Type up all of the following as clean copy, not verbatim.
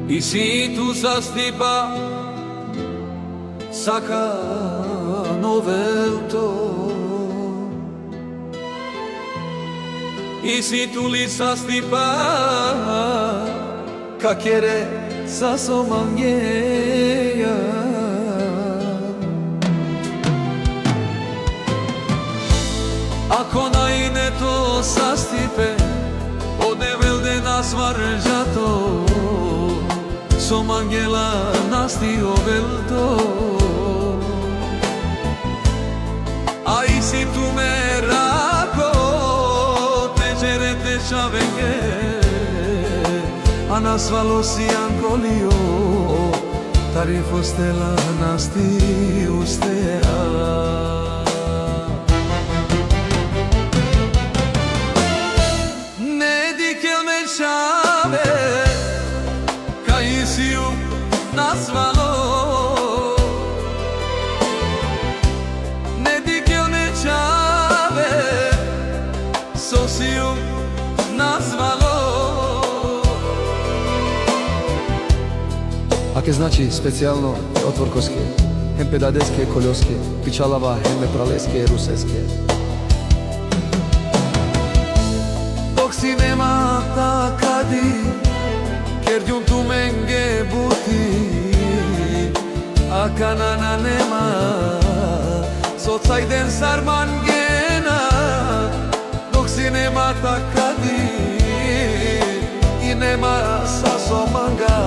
И си ту застипа сака новелто. И си ту ли застипа какере sa somangeja. Ako najneto sastipe od nevelde nas varđato, somangela nasti ovelto. A isi tu me rako teđere te čavenge, a nasvalo si ancolio, tarifo stella nasti ustea. Ne dikel me čave, ka isiju nasvalo. Ne dikel me čave, sosiju nasvalo. Аке значи специјално отворкоске, хем педадеске, колјоске, пичалава, хем пралеске, русеске. Dok si nema takadi, kerđun tu menge buti, a kanana nema, socajden sarman gena. Dok si nema takadi, i nema sasomanga,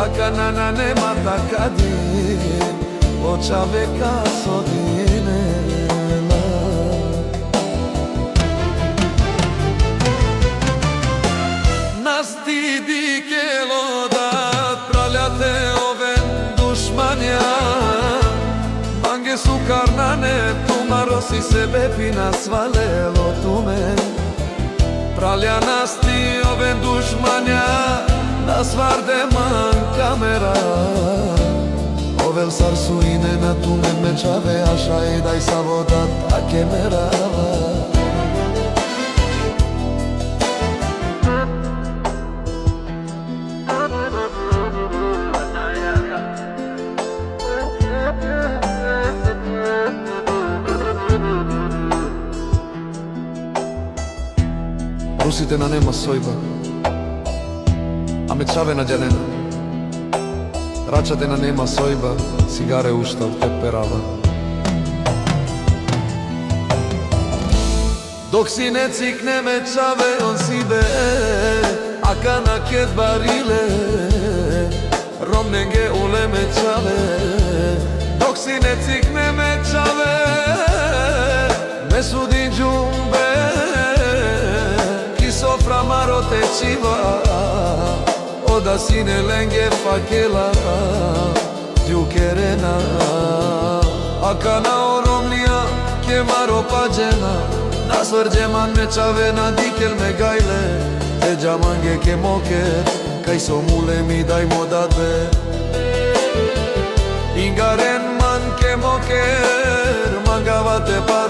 a kanana nema takadin, očaveka sodinela. Nas ti dikelo dat praljate oven dušmanja, mange su karnane, tumaro si sebe pina svalelo tume. Pralja nas ti oven dušmanja, da svarde man kamera. Ovel sarsu ine na tu me mečave, aša i daj sa voda take merava. Русите на нема сојба, а мечаве на джанена. Рачате на нема сојба, сигаре уштав пеперава. Dok si ne cikne mečave, on si be, a kana ket barile, romnenge ule mečave. Dok si ne cikne mečave, me sudin džumbe, sofra maro te civa, oda sine lenge fakela, djukerena. Akana oromnia, ke maro pajena, nasvrđeman me čavena, dikel me gajle, te džamange ke moker, kaj so mule mi daj modadve. Ingaren man ke moker, mangava te pa